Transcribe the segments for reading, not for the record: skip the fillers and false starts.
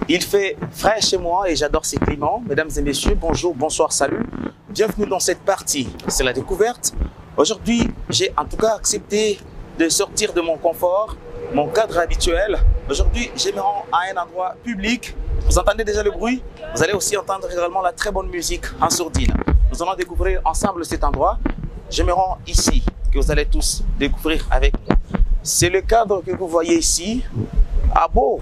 Il fait frais chez moi et j'adore ces climats. Mesdames et messieurs, bonjour, bonsoir, salut. Bienvenue dans cette partie. C'est la découverte. Aujourd'hui, j'ai en tout cas accepté de sortir de mon confort, mon cadre habituel. Aujourd'hui, je me rends à un endroit public. Vous entendez déjà le bruit? Vous allez aussi entendre également la très bonne musique en sourdine. Nous allons découvrir ensemble cet endroit. Je me rends ici, que vous allez tous découvrir avec moi. C'est le cadre que vous voyez ici. Ah bon,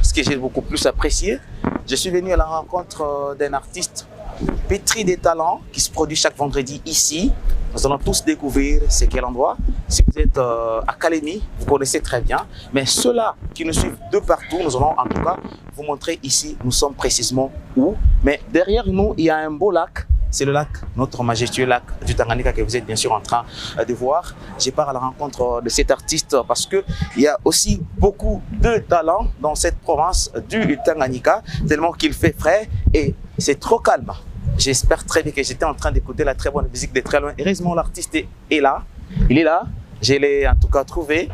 ce que j'ai beaucoup plus apprécié, je suis venu à la rencontre d'un artiste pétri des talents qui se produit chaque vendredi ici. Nous allons tous découvrir c'est quel endroit. Si vous êtes à Kalemi, vous connaissez très bien. Mais ceux-là qui nous suivent de partout, nous allons en tout cas vous montrer ici, nous sommes précisément où. Mais derrière nous, il y a un beau lac. C'est le lac, notre majestueux lac du Tanganyika que vous êtes bien sûr en train de voir. Je pars à la rencontre de cet artiste parce qu'il y a aussi beaucoup de talent dans cette province du Tanganyika, tellement qu'il fait frais et c'est trop calme. J'espère très bien que j'étais en train d'écouter la très bonne musique de très loin. Heureusement, l'artiste est là. Il est là. Je l'ai en tout cas trouvé.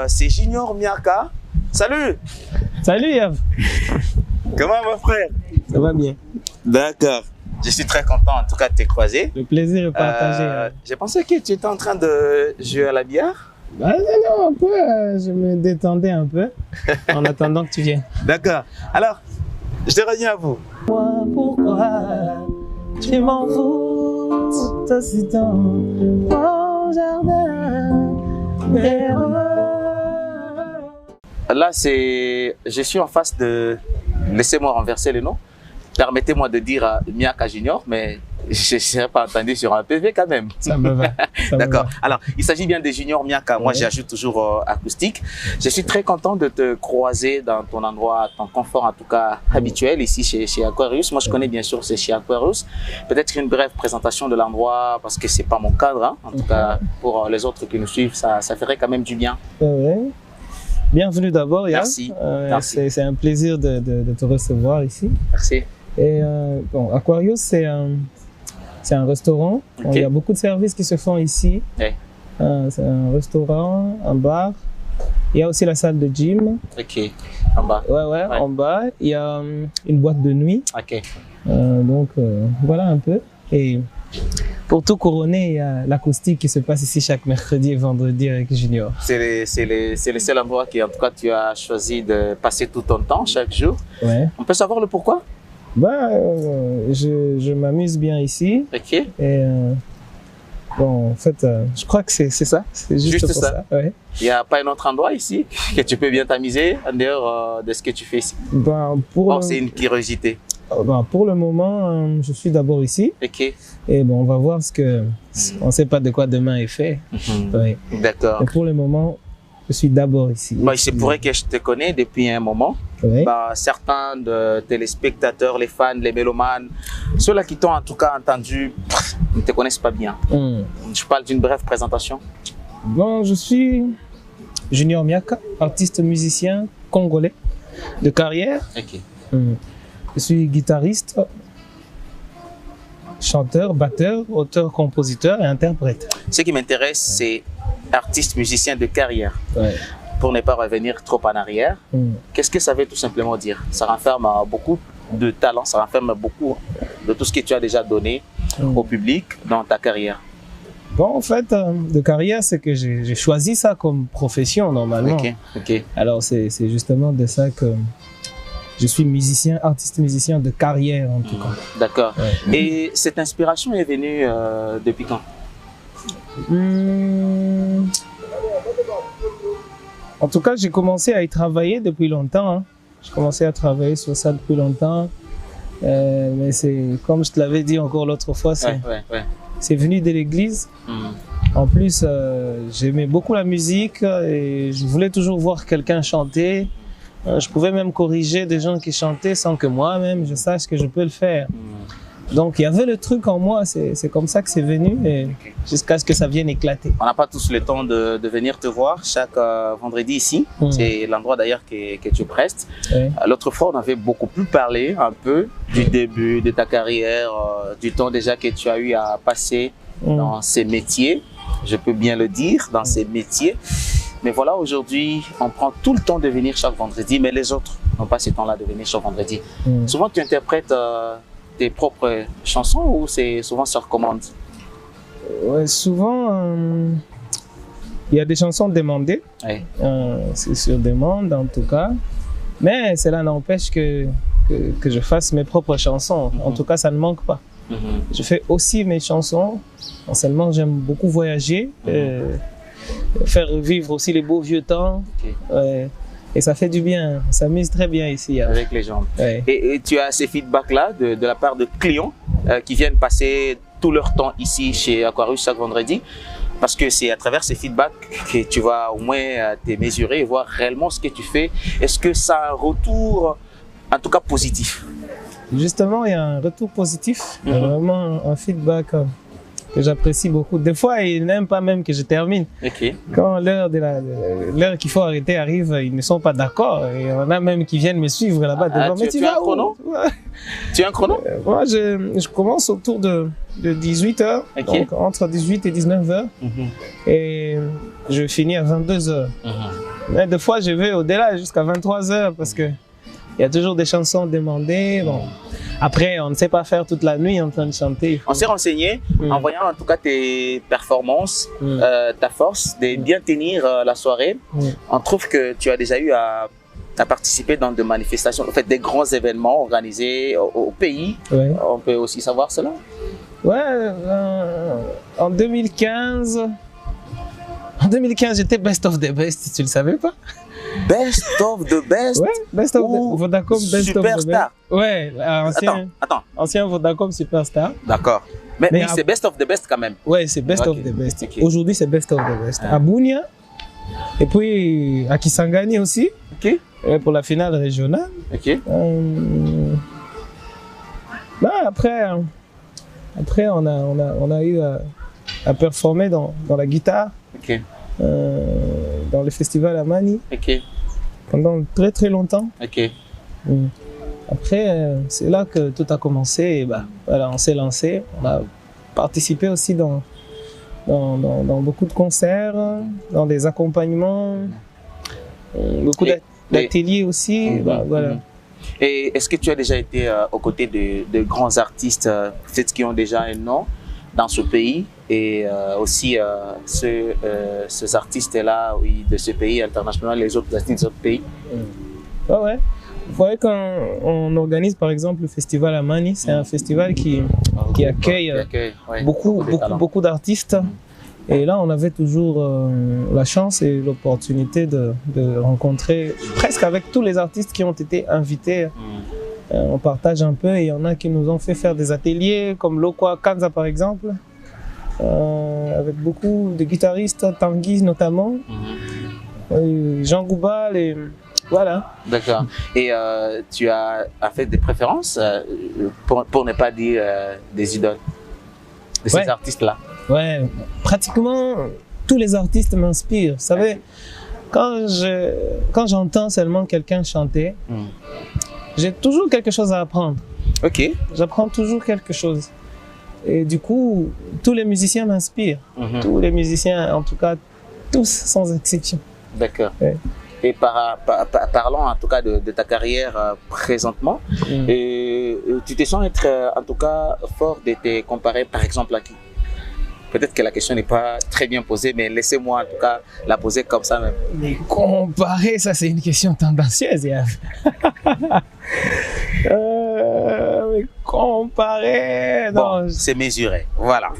C'est Junior Miaka. Salut! Salut Yves! Comment mon frère? Ça va bien. D'accord. Je suis très content en tout cas de te croiser. Le plaisir est partagé. J'ai pensé que tu étais en train de jouer à la bière. Bah, non, un peu. Je me détendais un peu en attendant que tu viennes. D'accord. Alors, je te reviens à vous. Pourquoi tu m'envoûtes aussitôt mon jardin? Là, je suis en face de... Laissez-moi renverser les noms. Permettez-moi de dire Miaka Junior, mais je ne serais pas entendu sur un PV quand même. Ça me va. D'accord. Alors, il s'agit bien de Junior Miaka. Moi, j'ajoute toujours acoustique. Je suis très content de te croiser dans ton endroit, ton confort en tout cas habituel, ici chez Aquarius. Moi, je connais bien sûr, c'est chez Aquarius. Peut-être une brève présentation de l'endroit, parce que ce n'est pas mon cadre. Hein. En tout cas, pour les autres qui nous suivent, ça ferait quand même du bien. Bienvenue d'abord, Yann. Merci. Merci. C'est un plaisir de te recevoir ici. Merci. Et bon, Aquarius, c'est un restaurant. Okay. Bon, il y a beaucoup de services qui se font ici. Ouais. C'est un restaurant, un bar. Il y a aussi la salle de gym. Ok, en bas. Ouais, en bas. Il y a une boîte de nuit. Ok. Donc, voilà un peu. Et pour tout couronner, il y a l'acoustique qui se passe ici chaque mercredi et vendredi avec Junior. C'est le seul endroit qui, en tout cas, tu as choisi de passer tout ton temps, chaque jour. Ouais. On peut savoir le pourquoi? Bah, je m'amuse bien ici. Ok. Et bon, en fait, je crois que c'est ça. C'est juste pour ça. Ouais. Il n'y a pas un autre endroit ici que tu peux bien t'amuser en dehors de ce que tu fais ici? Ben, c'est une curiosité. Ben, pour le moment, je suis d'abord ici. Ok. Et bon, on va voir on ne sait pas de quoi demain est fait. Ouais. D'accord. Mais pour le moment, je suis d'abord ici. Moi, il se pourrait que je te connais depuis un moment. Ouais. Bah, certains de téléspectateurs, les fans, les mélomanes, ceux-là qui t'ont en tout cas entendu, ne te connaissent pas bien. Je parle d'une brève présentation. Bon, je suis Junior Miaka, artiste musicien congolais de carrière. Ok. Je suis guitariste, chanteur, batteur, auteur, compositeur et interprète. Ce qui m'intéresse, c'est artiste musicien de carrière. Ouais. Pour ne pas revenir trop en arrière, qu'est-ce que ça veut tout simplement dire? Ça renferme beaucoup de talent, ça renferme beaucoup de tout ce que tu as déjà donné au public dans ta carrière. Bon, en fait, de carrière, c'est que j'ai choisi ça comme profession normalement. Ok. Alors, c'est justement de ça que je suis musicien, artiste musicien de carrière en tout cas. D'accord. Ouais. Et cette inspiration est venue depuis quand? En tout cas, j'ai commencé à y travailler depuis longtemps. Hein. J'ai commencé à travailler sur ça depuis longtemps. Mais c'est comme je te l'avais dit encore l'autre fois, c'est venu de l'église. En plus, j'aimais beaucoup la musique et je voulais toujours voir quelqu'un chanter. Je pouvais même corriger des gens qui chantaient sans que moi-même je sache que je peux le faire. Donc il y avait le truc en moi, c'est comme ça que c'est venu et jusqu'à ce que ça vienne éclater. On n'a pas tous le temps de venir te voir chaque vendredi ici. C'est l'endroit d'ailleurs que tu prestes. L'autre fois, on avait beaucoup plus parlé un peu du début de ta carrière, du temps déjà que tu as eu à passer dans ces métiers. Je peux bien le dire, dans ces métiers. Mais voilà, aujourd'hui, on prend tout le temps de venir chaque vendredi, mais les autres, n'ont pas ce temps-là de venir chaque vendredi. Souvent, tu interprètes tes propres chansons ou c'est souvent sur commande? Ouais, souvent, il y a des chansons demandées. Oui. C'est sur demande, en tout cas. Mais cela n'empêche que je fasse mes propres chansons. En tout cas, ça ne manque pas. Je fais aussi mes chansons. Seulement, j'aime beaucoup voyager, faire revivre aussi les beaux vieux temps. Et ça fait du bien, on s'amuse très bien ici. Avec les gens. Et tu as ces feedbacks-là de la part de clients qui viennent passer tout leur temps ici chez Aquarius chaque vendredi? Parce que c'est à travers ces feedbacks que tu vas au moins te mesurer et voir réellement ce que tu fais. Est-ce que ça a un retour, en tout cas positif? Justement, il y a un retour positif, vraiment un feedback que j'apprécie beaucoup. Des fois, ils n'aiment pas même que je termine. Quand l'heure qu'il faut arrêter arrive, ils ne sont pas d'accord. Et on a même qui viennent me suivre là-bas devant. Mais tu as un chrono? Tu as un chrono? Moi, je commence autour de 18h, donc entre 18 et 19h. Et je finis à 22h. Mais des fois, je vais au-delà jusqu'à 23h parce que il y a toujours des chansons demandées. Bon. Après, on ne sait pas faire toute la nuit en train de chanter. On s'est renseigné en voyant en tout cas tes performances, ta force de bien tenir la soirée. On trouve que tu as déjà eu à participer dans des manifestations, en fait, des grands événements organisés au pays. On peut aussi savoir cela? Ouais, en 2015, j'étais Best of the Best, tu le savais pas? Best of the Best? Ouais, Best of the Vodacom Best Superstar. of the Best. Ouais, attends. Ancien Vodacom Superstar. D'accord. Mais c'est Best of the Best quand même. Ouais, c'est Best of the Best. Aujourd'hui, c'est Best of the Best. À Bunia, et puis à Kisangani aussi, pour la finale régionale. Bah, après, on a eu à performer dans la guitare. Dans le festival à Mani pendant très très longtemps. Après, c'est là que tout a commencé et bah, voilà, on s'est lancé. On a participé aussi dans beaucoup de concerts, dans des accompagnements, beaucoup d'ateliers aussi. Bah, voilà. Et est-ce que tu as déjà été aux côtés de grands artistes peut-être qui ont déjà un nom dans ce pays et aussi ces artistes-là, oui, de ce pays international, les autres artistes d'autres pays? Ouais. Vous voyez, quand on organise par exemple le festival à Mani, c'est un festival qui accueille beaucoup d'artistes. Et là, on avait toujours la chance et l'opportunité de rencontrer presque avec tous les artistes qui ont été invités. On partage un peu et il y en a qui nous ont fait faire des ateliers comme Lokwa Kanza par exemple, avec beaucoup de guitaristes, Tanguy notamment, Jean Goubal et voilà. D'accord. Et tu as fait des préférences pour ne pas dire des idoles de ces artistes-là? Ouais, pratiquement tous les artistes m'inspirent. Vous savez, quand j'entends seulement quelqu'un chanter, j'ai toujours quelque chose à apprendre. J'apprends toujours quelque chose. Et du coup, tous les musiciens m'inspirent. Tous les musiciens, en tout cas, tous sans exception. D'accord. Et parlons en tout cas de ta carrière présentement. Et tu te sens être en tout cas fort de te comparer par exemple à qui? Peut-être que la question n'est pas très bien posée, mais laissez-moi en tout cas la poser comme ça même. Mais comparer, ça c'est une question tendancieuse. Mais comparer, non. Bon, c'est mesuré, voilà.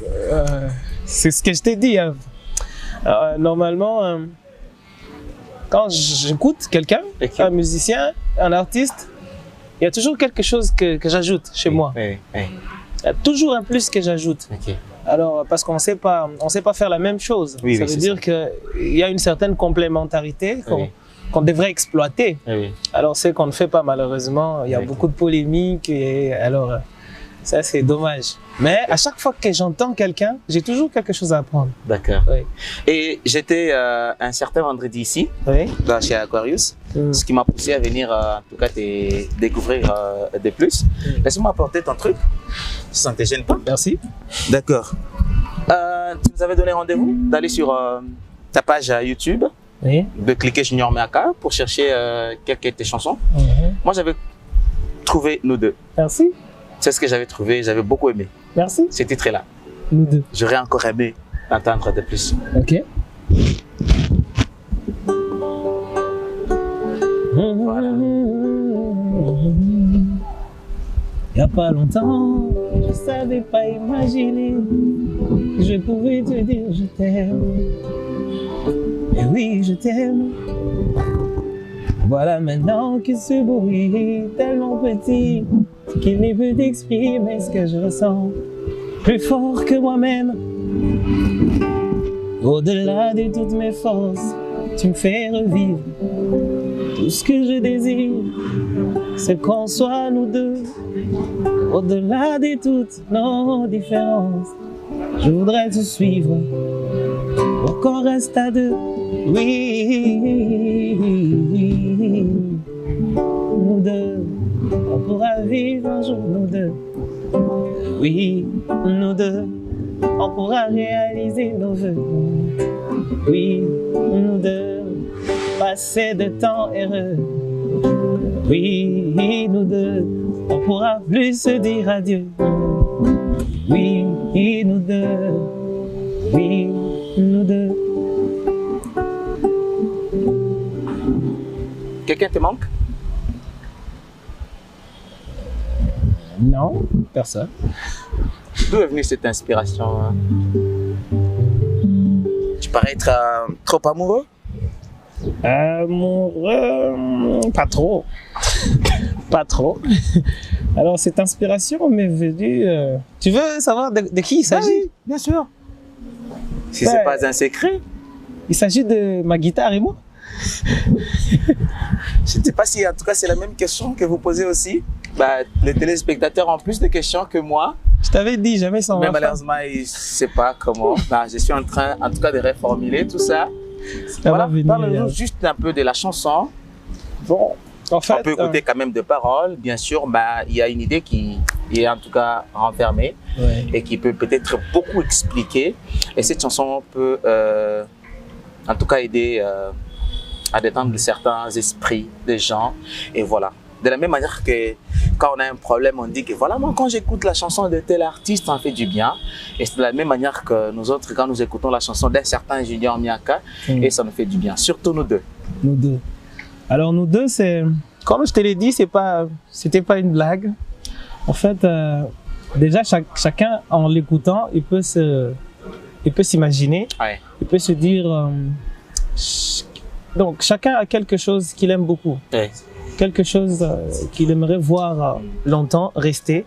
C'est ce que je t'ai dit. Normalement, quand j'écoute quelqu'un, un musicien, un artiste, il y a toujours quelque chose que j'ajoute chez moi. Il y a toujours un plus que j'ajoute. Alors, parce qu'on ne sait pas faire la même chose. Ça veut dire qu'il y a une certaine complémentarité qu'on devrait exploiter. Alors, c'est qu'on ne fait pas malheureusement. Il y a beaucoup de polémiques et alors, ça c'est dommage. Mais à chaque fois que j'entends quelqu'un, j'ai toujours quelque chose à apprendre. D'accord. Et j'étais un certain vendredi ici, chez Aquarius, ce qui m'a poussé à venir en tout cas te découvrir de plus. Laisse-moi apporter ton truc, si ça ne te gêne pas. Merci. D'accord. Tu nous avais donné rendez-vous d'aller sur ta page YouTube de cliquer Junior Miaka pour chercher quelques de tes chansons. Moi, j'avais trouvé Nous deux. Merci. C'est ce que j'avais trouvé, j'avais beaucoup aimé. Merci. Ce titre-là. Nous deux. J'aurais encore aimé l'entendre de plus. Ok. Voilà. Il n'y a pas longtemps, je savais pas imaginer que je pouvais te dire je t'aime. Et oui, je t'aime. Voilà maintenant que ce bruit est tellement petit qu'il ne peut exprimer ce que je ressens. Plus fort que moi-même, au-delà de toutes mes forces, tu me fais revivre. Tout ce que je désire, c'est qu'on soit nous deux, au-delà de toutes nos différences. Je voudrais te suivre, pour qu'on reste à deux. Oui, nous deux, on pourra vivre un jour nous deux. Oui, nous deux, on pourra réaliser nos vœux. Oui, nous deux, passer de temps heureux. Oui, nous deux, on pourra plus se dire adieu. Oui, nous deux, oui, nous deux. Quelqu'un te manque? Non, personne. D'où est venue cette inspiration? Tu parais être trop amoureux? Amoureux, pas trop. Pas trop. Alors, cette inspiration m'est venue... Tu veux savoir de qui il s'agit? Oui, bien sûr. Si c'est pas un secret. Il s'agit de ma guitare et moi. Je ne sais pas si, en tout cas, c'est la même question que vous posez aussi. Bah, les téléspectateurs ont plus de questions que moi. Je t'avais dit, jamais sans mais malheureusement, ils ne savent pas comment. Bah, je suis en train, en tout cas, de reformuler tout ça. Voilà, parle-nous juste un peu de la chanson. Bon, en fait, on peut écouter quand même de paroles. Bien sûr, bah, il y a une idée qui est en tout cas renfermée et qui peut peut-être beaucoup expliquer. Et cette chanson peut, en tout cas, aider à détendre certains esprits des gens. Et voilà. De la même manière que quand on a un problème, on dit que voilà, moi quand j'écoute la chanson de tel artiste, ça me fait du bien. Et c'est de la même manière que nous autres, quand nous écoutons la chanson d'un certain Junior Miaka, et ça nous fait du bien. Surtout nous deux. Nous deux. Alors nous deux, c'est, comme je te l'ai dit, c'était pas une blague. En fait, déjà chacun en l'écoutant, il peut s'imaginer, il peut se dire. Donc chacun a quelque chose qu'il aime beaucoup. Quelque chose qu'il aimerait voir longtemps rester,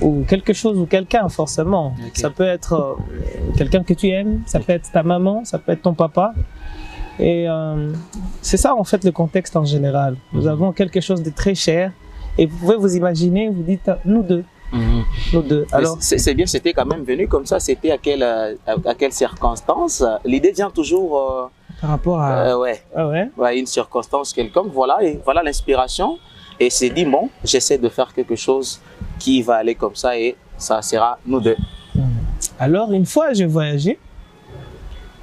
ou quelque chose ou quelqu'un forcément. Ça peut être quelqu'un que tu aimes, ça peut être ta maman, ça peut être ton papa. Et c'est ça en fait le contexte en général. Nous avons quelque chose de très cher et vous pouvez vous imaginer, vous dites nous deux. Nous deux. Alors c'est bien, c'était quand même venu comme ça. C'était à quelle circonstance? L'idée vient toujours par rapport à une circonstance quelconque, voilà, et voilà l'inspiration. Et c'est dit, bon, j'essaie de faire quelque chose qui va aller comme ça et ça sera nous deux. Alors, une fois, j'ai voyagé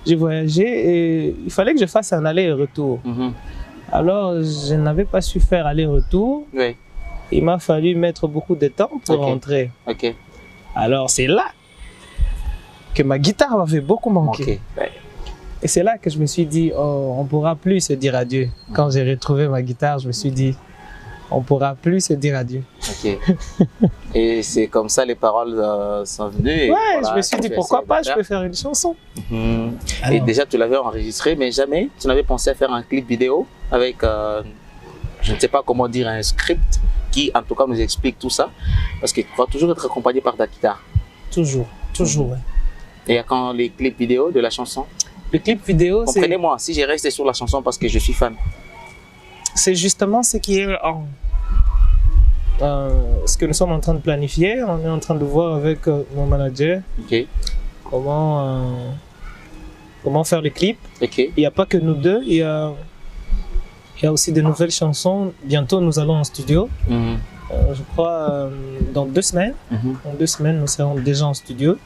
et il fallait que je fasse un aller et retour. Alors, je n'avais pas su faire aller-retour. Il m'a fallu mettre beaucoup de temps pour rentrer. Alors, c'est là que ma guitare m'avait beaucoup manqué. Et c'est là que je me suis dit, oh, on ne pourra plus se dire adieu. Quand j'ai retrouvé ma guitare, je me suis dit, on ne pourra plus se dire adieu. Et c'est comme ça les paroles sont venues. Et je me suis dit, pourquoi pas, je peux faire une chanson. Et déjà, tu l'avais enregistré, mais jamais tu n'avais pensé à faire un clip vidéo avec, je ne sais pas comment dire, un script qui, en tout cas, nous explique tout ça. Parce qu'il va toujours être accompagné par ta guitare. Toujours, toujours, Et quand les clips vidéo de la chanson? Le clip vidéo, c'est... Comprenez-moi, si j'ai resté sur la chanson parce que je suis fan. C'est justement ce qui est ce que nous sommes en train de planifier. On est en train de voir avec mon manager comment faire le clip. Il n'y a pas que nous deux, il y a aussi de nouvelles chansons. Bientôt, nous allons en studio. Je crois dans 2 semaines. En 2 semaines, nous serons déjà en studio.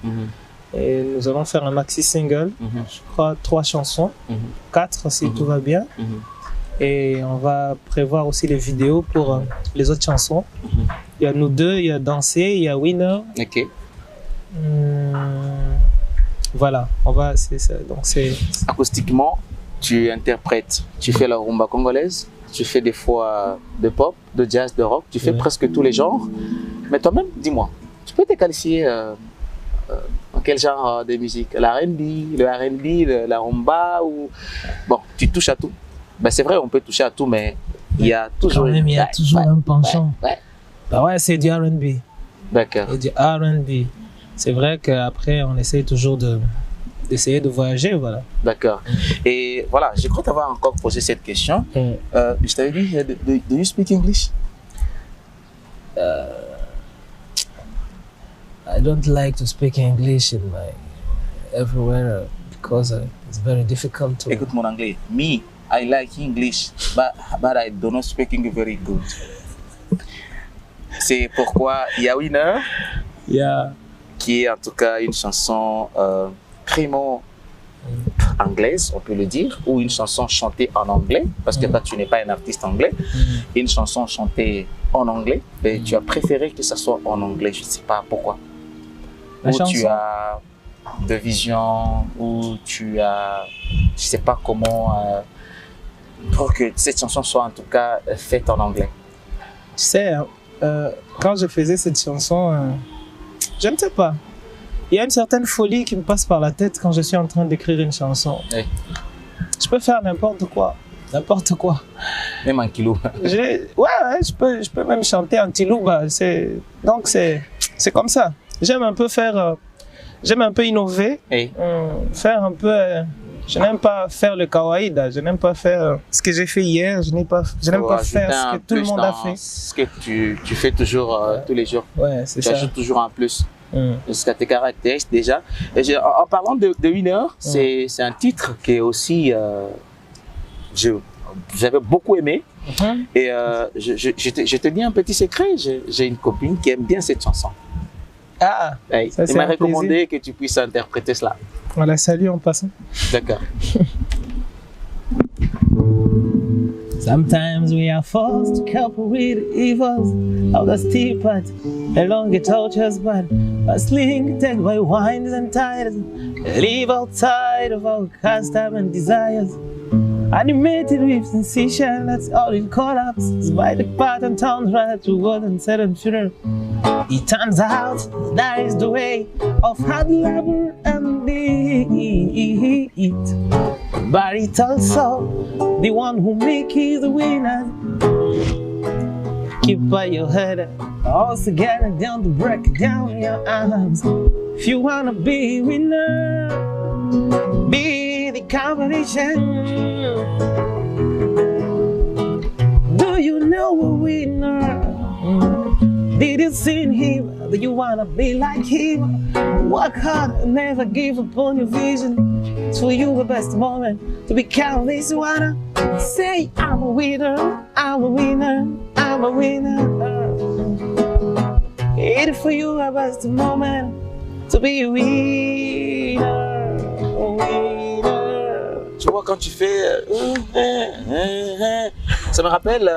Et nous allons faire un maxi single, je crois 3 chansons, 4 si tout va bien. Et on va prévoir aussi les vidéos pour les autres chansons. Il y a nous deux, il y a Danser, il y a Winner. Ok. Voilà, on va, c'est ça. Donc c'est acoustiquement, tu interprètes, tu fais la rumba congolaise, tu fais des fois de pop, de jazz, de rock, tu fais presque tous les genres. Mais toi-même, dis-moi, tu peux te qualifier en quel genre de musique? La R&B, le R&B, la rumba ou... Bon, tu touches à tout. Ben, c'est vrai, on peut toucher à tout, mais il y a toujours... Quand même, il y a toujours un penchant. Bah ouais, c'est du R&B. D'accord. Et du R&B. C'est vrai qu'après, on essaye toujours d'essayer de voyager, voilà. D'accord. Et voilà, je crois t'avoir encore posé cette question. Je t'avais dit, do you speak English? I don't like to speak English in everywhere because it's very difficult to... Écoute mon anglais. Me, I like English, but I do not speak English very good. C'est pourquoi il y a Winner, qui est en tout cas une chanson vraiment anglaise, on peut le dire, ou une chanson chantée en anglais, parce que toi tu n'es pas un artiste anglais, une chanson chantée en anglais, et tu as préféré que ça soit en anglais, je ne sais pas pourquoi. Ou tu as de vision, ou tu as, je ne sais pas comment, pour que cette chanson soit en tout cas faite en anglais. Tu sais, quand je faisais cette chanson, je ne sais pas. Il y a une certaine folie qui me passe par la tête quand je suis en train d'écrire une chanson. Oui. Je peux faire n'importe quoi. N'importe quoi. Même en kilo. Je peux même chanter en tilouba. Donc c'est comme ça. J'aime un peu faire, j'aime un peu innover. Oui. Faire un peu, je n'aime pas faire le kawaïda. Je n'aime pas faire ce que j'ai fait hier. Je n'aime pas faire ce que tout le monde a fait. Ce que tu fais toujours tous les jours. Ouais, c'est ça. Tu ajoutes toujours un plus. Ce qui te caractérise déjà. Et en parlant de Winner, c'est un titre qui est aussi, j'avais beaucoup aimé. Et je te dis un petit secret, j'ai une copine qui aime bien cette chanson. Ah, elle m'a recommandé que tu puisses interpréter cela. On la salue en passant. D'accord. Sometimes we are forced to cope with the evils of the steep path along the tortuous path, bustling by winds and tides, live outside of our custom and desires. Animated with sensation, that's all in collapse. Despite the pattern turns right to God and set and funeral. It turns out that is the way of hard labor and it. But it's also the one who makes the winner. Keep by your head, also get it down to break down your arms. If you wanna be a winner, be the competition. Do you know a winner? Did you see him? Do you wanna be like him? Work hard and never give up on your vision. It's for you the best moment to become this winner. Say I'm a winner, I'm a winner, I'm a winner. It's for you the best moment to be a winner, a winner. Tu vois, quand tu fais... ça me rappelle...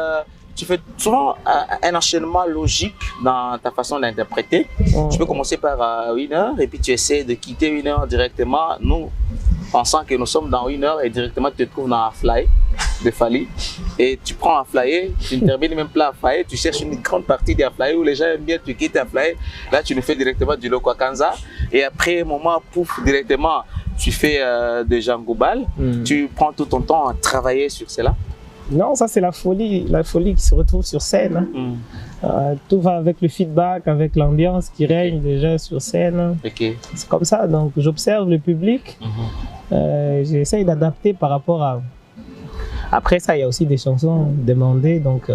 tu fais souvent un enchaînement logique dans ta façon d'interpréter. Tu peux commencer par Winner et puis tu essaies de quitter Winner directement. Nous, pensant que nous sommes dans Winner et directement tu te trouves dans Fly de Fally. Et tu prends Fly, tu ne termines même pas Fly, tu cherches une grande partie de Fly où les gens aiment bien, tu quittes Fly. Là, tu nous fais directement du Lokwa Kanza. Et après un moment, pouf, directement, tu fais de Django Ball. Tu prends tout ton temps à travailler sur cela. Non, ça c'est la folie qui se retrouve sur scène. Tout va avec le feedback, avec l'ambiance qui règne déjà sur scène. Okay. C'est comme ça, donc j'observe le public, j'essaye d'adapter par rapport à... Après ça, il y a aussi des chansons demandées, donc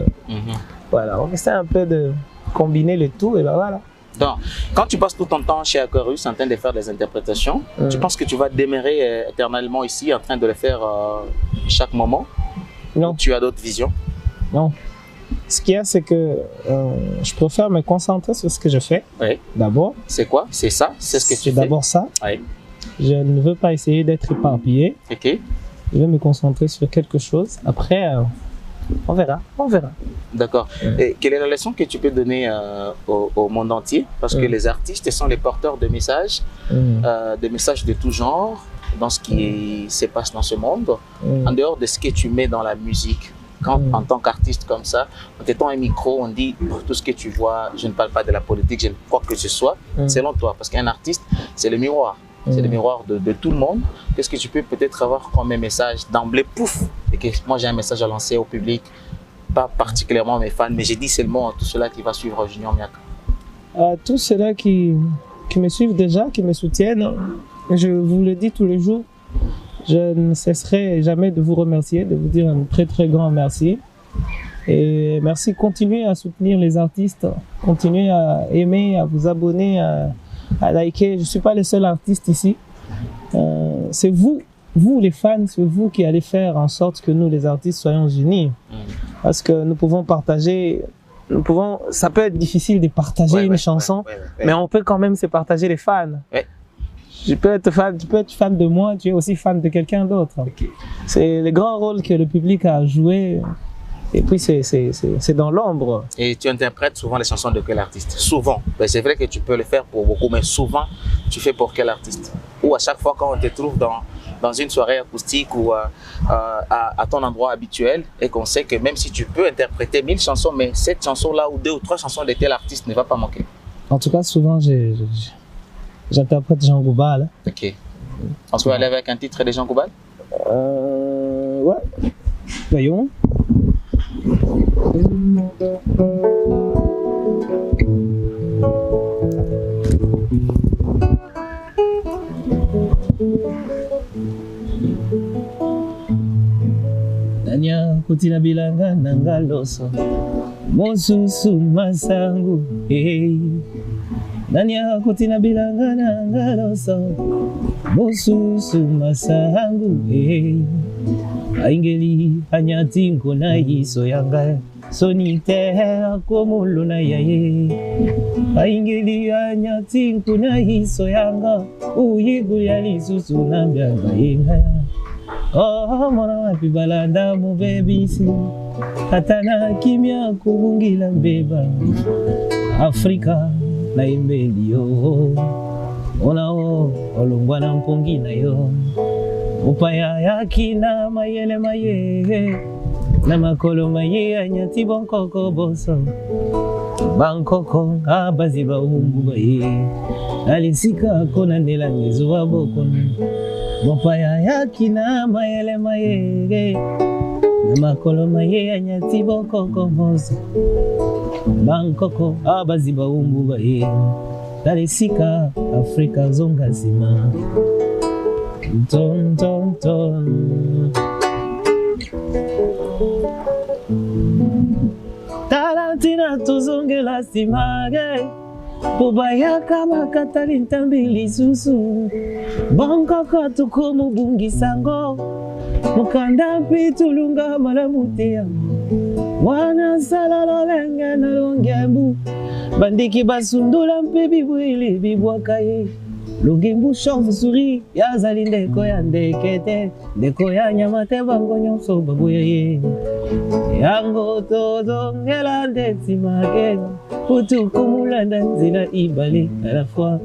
voilà, on essaie un peu de combiner le tout et ben voilà. Donc, quand tu passes tout ton temps chez Aquarius en train de faire des interprétations, tu penses que tu vas demeurer éternellement ici en train de le faire chaque moment? Non. Tu as d'autres visions? Non. Ce qu'il y a, c'est que je préfère me concentrer sur ce que je fais. Oui. D'abord. C'est quoi? C'est ça? C'est ce que tu fais? C'est d'abord ça. Oui. Je ne veux pas essayer d'être éparpillé. Ok. Je vais me concentrer sur quelque chose. Après, on verra. On verra. D'accord. Et quelle est la leçon que tu peux donner au monde entier? Parce que les artistes sont les porteurs de messages, de tout genre, dans ce qui se passe dans ce monde, en dehors de ce que tu mets dans la musique. Quand, en tant qu'artiste comme ça, en t'étant un micro, on dit tout ce que tu vois, je ne parle pas de la politique, je ne crois que ce soit, selon toi. Parce qu'un artiste, c'est le miroir. C'est le miroir de tout le monde. Qu'est-ce que tu peux peut-être avoir comme un message d'emblée, pouf, et que moi j'ai un message à lancer au public, pas particulièrement mes fans, mais j'ai dit seulement à tout cela qui va suivre Junior Miaka. À tous ceux-là qui me suivent déjà, qui me soutiennent, je vous le dis tous les jours, je ne cesserai jamais de vous remercier, de vous dire un très très grand merci. Et merci, continuez à soutenir les artistes, continuez à aimer, à vous abonner, à liker. Je ne suis pas le seul artiste ici. C'est vous les fans, c'est vous qui allez faire en sorte que nous les artistes soyons unis. Parce que nous pouvons partager, ça peut être difficile de partager une chanson, mais on peut quand même se partager les fans. Tu peux être fan de moi, tu es aussi fan de quelqu'un d'autre. C'est le grand rôle que le public a joué. Et puis c'est dans l'ombre. Et tu interprètes souvent les chansons de quel artiste? Souvent. Ben, c'est vrai que tu peux le faire pour beaucoup, mais souvent, tu fais pour quel artiste? Ou à chaque fois quand on te trouve dans une soirée acoustique ou à ton endroit habituel et qu'on sait que même si tu peux interpréter 1000 chansons, mais cette chanson-là ou 2 ou 3 chansons de tel artiste ne va pas manquer. En tout cas, souvent, j'interprète Jean Goubal. Ok. On peut aller avec un titre de Jean Goubal? Ouais. Voyons. Nanya kutina bilanga nanga loso mosusu masangu Nanya kutina bilanga nanga loso mosusu masangu Aingeli anyati nkona yiso yanga sonite akomolo na yaye Aingeli anyati nkona yiso yanga uyigu yali susu na mbanga yenga Oh mwana wapi balanda mu bebisi Katana kimya kubungila mbeba Afrika na imbeli yo Ona olongwa na mpongi na yo Upaya yakina mayele maye Na makolo maye anyati bonkoko boso Bankoko abaziba umbu baye Alisika kona nela ngezuwa bokon Upaya yakina mayele maye Na makolo maye anyati bonkoko boso Bankoko abaziba umbu baye Alisika Afrika zonga zima Ton ton ton Tarantina tuzongela simage Pubayaka makatali ntambili susu Bankaka tukumu bungi sango Mukanda pitulunga malamutea Wana salalo lenga na longembu Bandiki basundula mpebi bwili bibwakaye Lungembu chauve souris yazali ndeko ya ndekete ndeko ya nyamate bango nyonso babuye yango tozongela ndetimage utukumulanda nzila ibali à la fois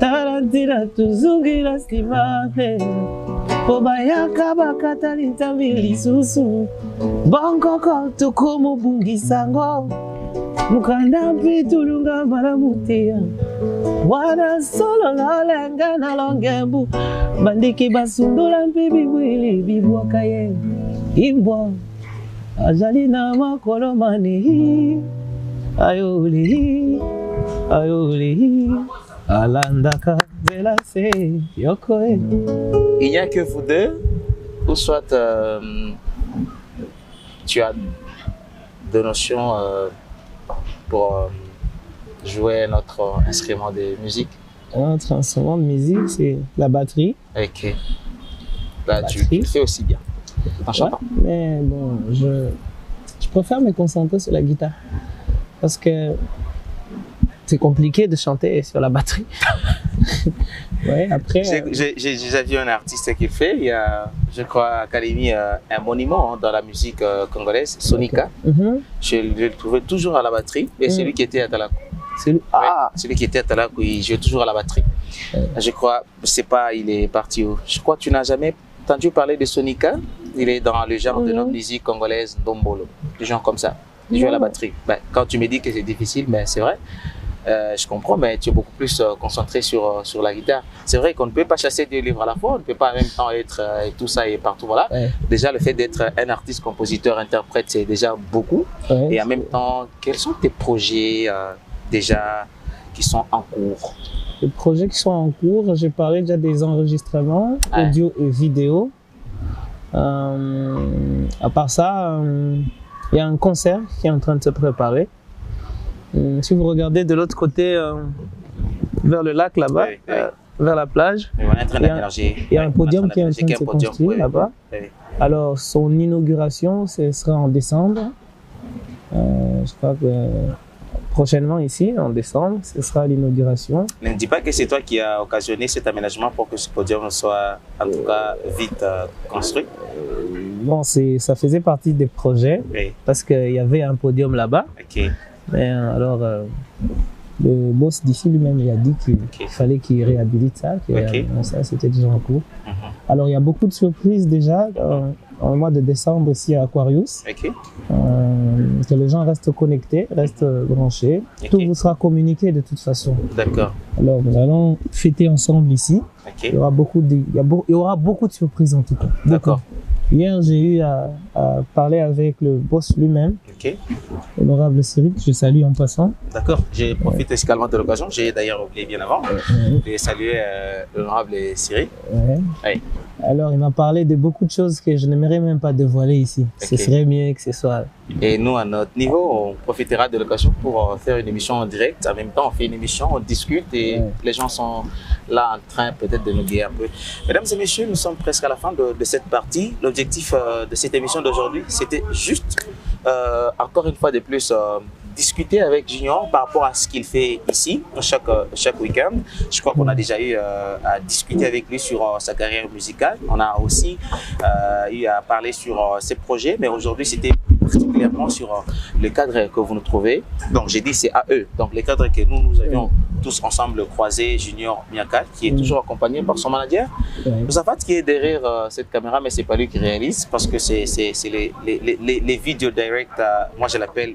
tarantina tuzungila simate Pobayaka bakatali ntambili susu Bankoko tukumu bungi sango Mukanda pitulunga malamutea Wana solo la lenga na longembu Bandiki basundula mpibi bwili bibwakaye Imbwa Azali na makolo mani Ayoli Alandaka belase yokoe Il n'y a que vous deux ou soit tu as des notions pour jouer notre instrument de musique? Notre instrument de musique, c'est la batterie. Ok. Là, tu fais aussi bien. T'en chantes? Mais bon, je je préfère me concentrer sur la guitare. Parce que c'est compliqué de chanter sur la batterie. Ouais, après. J'ai déjà vu un artiste qui le fait. Il y a, je crois, à Académie, un monument dans la musique congolaise, Sonika. Je le trouvais toujours à la batterie. Et celui qui était à Talakou. Celui qui était à Talakou, il jouait toujours à la batterie. Je crois, je sais pas, il est parti où. Je crois que tu n'as jamais entendu parler de Sonika. Il est dans le genre de notre musique congolaise, Ndombolo. Des gens comme ça. Il joue à la batterie. Ben, quand tu me dis que c'est difficile, ben, c'est vrai. Je comprends, mais tu es beaucoup plus concentré sur la guitare. C'est vrai qu'on ne peut pas chasser deux livres à la fois, on ne peut pas en même temps être et tout ça et partout. Voilà. Ouais. Déjà, le fait d'être un artiste, compositeur, interprète, c'est déjà beaucoup. Ouais. Et en même temps, quels sont tes projets déjà qui sont en cours? Les projets qui sont en cours, j'ai parlé déjà des enregistrements, audio et vidéo. À part ça, il y a un concert qui est en train de se préparer. Si vous regardez de l'autre côté, vers le lac là-bas, vers la plage, il y a un podium qui est en train de se construire là-bas. Alors, son inauguration, ce sera en décembre. Je crois que prochainement ici, en décembre, ce sera l'inauguration. Ne me dis pas que c'est toi qui as occasionné cet aménagement pour que ce podium soit en tout cas vite construit. Bon, ça faisait partie des projets parce qu'il y avait un podium là-bas. Mais alors, le boss d'ici lui-même il a dit qu'il fallait qu'il réhabilite ça, ça c'était déjà en cours. Alors il y a beaucoup de surprises déjà en mois de décembre ici à Aquarius. Que les gens restent connectés, restent branchés. Tout vous sera communiqué de toute façon. D'accord. Alors nous allons fêter ensemble ici. Il y aura beaucoup de surprises en tout cas. D'accord. Hier, j'ai eu à parler avec le boss lui-même, l'honorable Cyril, que je salue en passant. D'accord, j'ai profité également de l'occasion, j'ai d'ailleurs oublié bien avant de saluer l'honorable Cyril. Alors, il m'a parlé de beaucoup de choses que je n'aimerais même pas dévoiler ici. Ce serait mieux que ce soit... Et nous, à notre niveau, on profitera de l'occasion pour faire une émission en direct. En même temps, on fait une émission, on discute et les gens sont là en train peut-être de nous guider un peu. Mesdames et messieurs, nous sommes presque à la fin de cette partie. L'objectif de cette émission d'aujourd'hui, c'était juste, encore une fois de plus, discuter avec Junior par rapport à ce qu'il fait ici, chaque week-end. Je crois qu'on a déjà eu à discuter avec lui sur sa carrière musicale. On a aussi eu à parler sur ses projets, mais aujourd'hui, c'était particulièrement sur le cadre que vous nous trouvez. Donc, j'ai dit c'est à eux. Donc, les cadres que nous avions tous ensemble croisés, Junior Miakal, qui est toujours accompagné par son manager. Moussafat qui est derrière cette caméra, mais c'est pas lui qui réalise parce que c'est les vidéos direct, moi je l'appelle,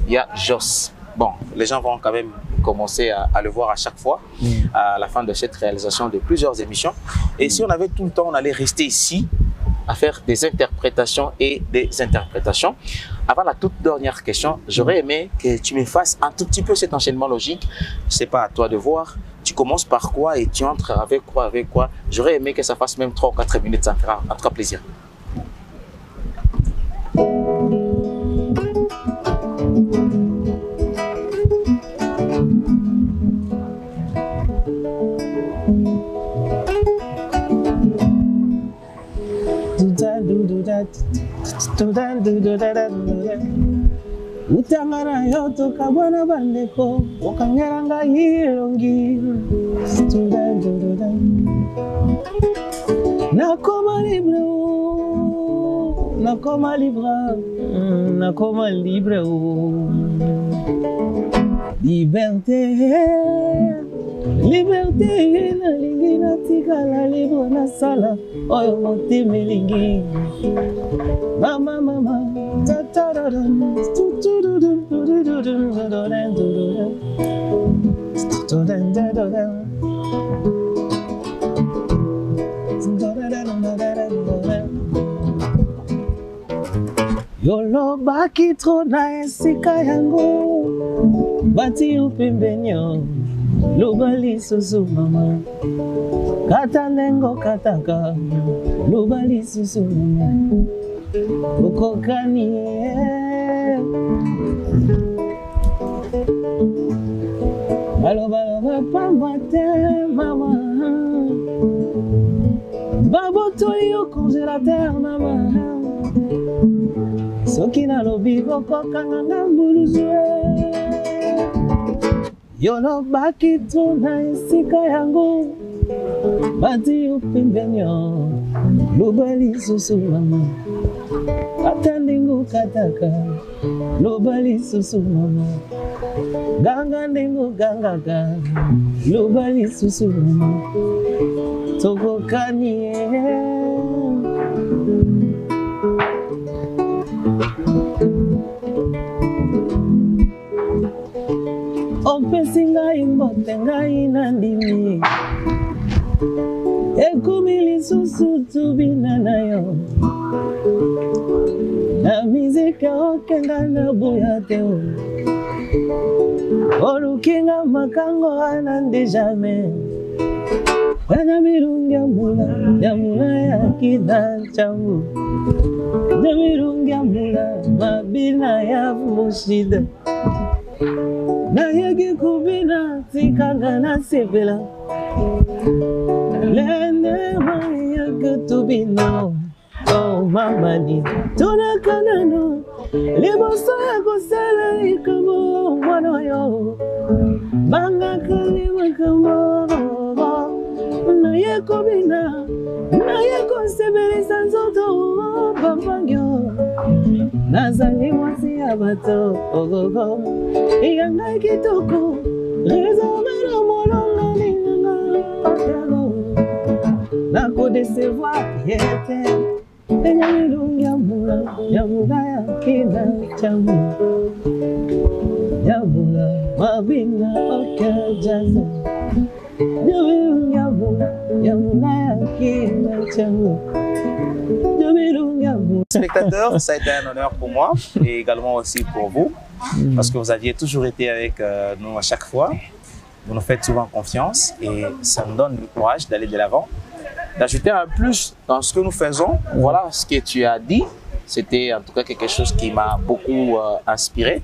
il y a Joss. Bon, les gens vont quand même commencer à le voir à chaque fois, à la fin de cette réalisation de plusieurs émissions. Et si on avait tout le temps, on allait rester ici à faire des interprétations et des interprétations. Avant la toute dernière question, j'aurais aimé que tu me fasses un tout petit peu cet enchaînement logique. C'est pas à toi de voir. Tu commences par quoi et tu entres avec quoi. J'aurais aimé que ça fasse même 3 ou 4 minutes, ça fera en tout cas plaisir. Utangara yoto kabwana bandeko okangeranga yilongi nakoma libre liberté nalingi natikala libre nasala oyo motema elingi mama yolobaki tro na esika yango bati upembenyo lubali susu mama kata nengo kataka lubali susu mama ukokani baloba pambate mama baboto yo congélateur mama soki nalobi balobi bokokanga mbuluzwe yolo baki tuna esika yango bati upimbenyo lobali susu mama atandingu kataka lobali susu mama ganga ndingu ganga lobali susu mama tokokani opesi ngai mbote ngai nandimi ekumi lisusu tubina na yo na miziki okenga na buya te olukinga makango ana nde jamais wana mirungi ya mula ya kida changu na mirungi ya mula mabina ya mushida na yegi kubina tikanga na sepela lende maya kutubina oh mama ni tona kanano liboso ya kosala ikamo mwana yo banga kali makamo na yekobina na yekosebelisa nzoto bambangyo nazali mwasi ya bato ogogo iyangai kitoko rezomena molonga ninganga otego nakodecevoir yete enyamilungi ya mula ya kina changu ya mula mabina okajaza Spectateurs, ça a été un honneur pour moi et également aussi pour vous parce que vous aviez toujours été avec nous à chaque fois. Vous nous faites souvent confiance et ça me donne le courage d'aller de l'avant, d'ajouter un plus dans ce que nous faisons. Voilà ce que tu as dit. C'était en tout cas quelque chose qui m'a beaucoup inspiré.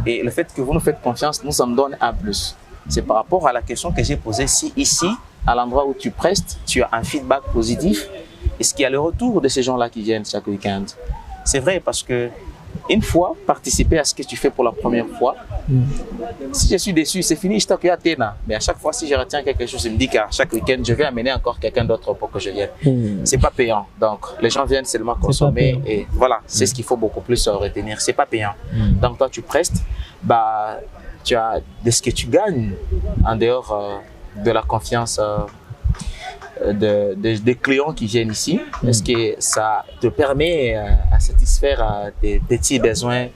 Et le fait que vous nous faites confiance, nous, ça me donne un plus. C'est par rapport à la question que j'ai posée ici, à l'endroit où tu prestes, tu as un feedback positif. Est-ce qu'il y a le retour de ces gens-là qui viennent chaque week-end? C'est vrai parce que une fois, participer à ce que tu fais pour la première fois, si je suis déçu, c'est fini, je t'accueille à Téna. Mais à chaque fois, si je retiens quelque chose, je me dis qu'à chaque week-end, je vais amener encore quelqu'un d'autre pour que je vienne. C'est pas payant. Donc, les gens viennent seulement consommer. Et voilà, c'est ce qu'il faut beaucoup plus retenir. C'est pas payant. Donc, toi, tu prestes, bah, tu as de ce que tu gagnes en dehors de la confiance des clients qui viennent ici. Est-ce que ça te permet à satisfaire tes petits besoins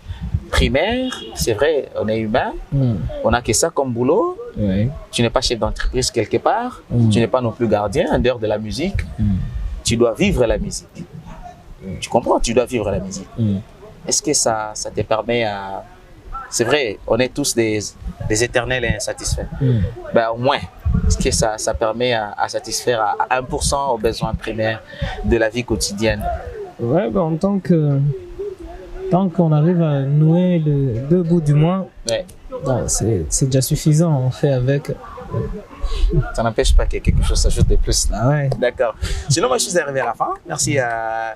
primaires? C'est vrai, on est humain, on n'a que ça comme boulot. Tu n'es pas chef d'entreprise quelque part, tu n'es pas non plus gardien en dehors de la musique. Tu dois vivre la musique. Tu comprends? Tu dois vivre la musique. Est-ce que ça te permet à... C'est vrai, on est tous des éternels insatisfaits. Ben, au moins, est-ce que ça permet à satisfaire à 1% aux besoins primaires de la vie quotidienne? Ouais, ben, tant qu'on arrive à nouer les deux bouts du mois, ben, c'est déjà suffisant, on fait avec. Ça n'empêche pas que quelque chose s'ajoute de plus. Ah ouais. D'accord. Sinon, moi, je suis arrivé à la fin. Merci à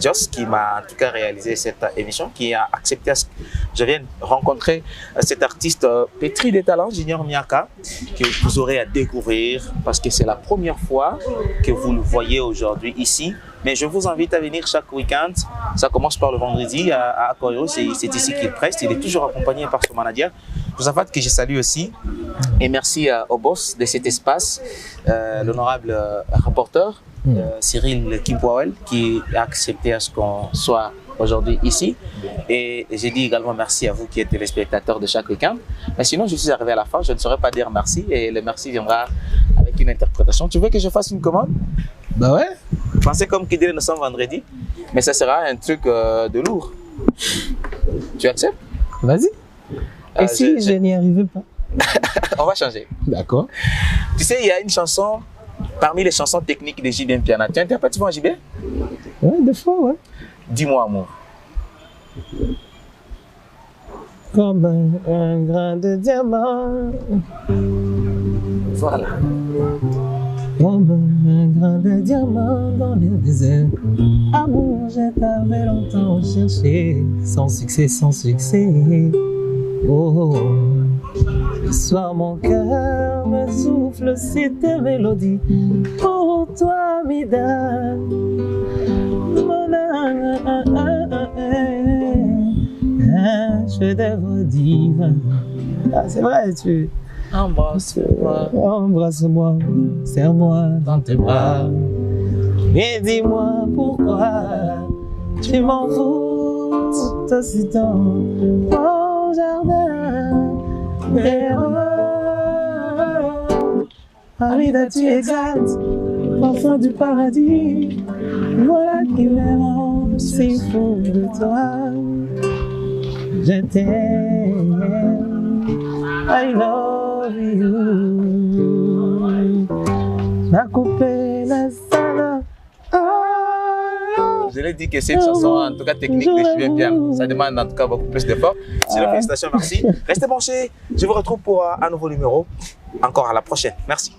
Joss qui m'a en tout cas réalisé cette émission, qui a accepté à ce que je vienne rencontrer cet artiste pétri de talent, Junior Miaka, que vous aurez à découvrir parce que c'est la première fois que vous le voyez aujourd'hui ici. Mais je vous invite à venir chaque week-end. Ça commence par le vendredi à Akoyo. C'est ici qu'il preste. Il est toujours accompagné par son manager. Josaphat, que je salue aussi. Et merci au boss de cet espace, l'honorable rapporteur Cyril Kimpouawel, qui a accepté à ce qu'on soit aujourd'hui ici. Et j'ai dit également merci à vous qui êtes téléspectateurs de chaque week-end. Mais sinon, je suis arrivé à la fin, je ne saurais pas dire merci et le merci viendra avec une interprétation. Tu veux que je fasse une commande? Bah ouais. Pensez comme qu'il dit nous sommes vendredi, mais ça sera un truc de lourd. Tu acceptes? Vas-y. Et si je n'y arrivais pas? On va changer. D'accord. Tu sais, il y a une chanson, parmi les chansons techniques de JB Mpiana. Tu interprètes souvent JB? Ouais, des fois, ouais. Dis-moi, amour. Comme un grain de diamant. Voilà. Comme un grain de diamant dans le désert. Amour, je t'avais longtemps cherché, sans succès, sans succès. Oh, ce soir mon cœur me souffle cette mélodie. Pour toi, Mida, mon je devrais dire. Ah, c'est vrai, tu. Embrasse-moi, embrasse-moi, serre-moi dans tes bras. Et dis-moi pourquoi tu m'envoûtes aussitôt. Mon jardin des roses. Amida, tu exaltes, enfant du paradis. Voilà qui me rend si fou de toi. Je t'aime, I love you. Ma coupée la salle. Je l'ai dit que c'est une chanson, en tout cas technique, de jouer bien. Ça demande en tout cas beaucoup plus d'efforts. Félicitations, merci. Restez branchés. Je vous retrouve pour un nouveau numéro. Encore à la prochaine. Merci.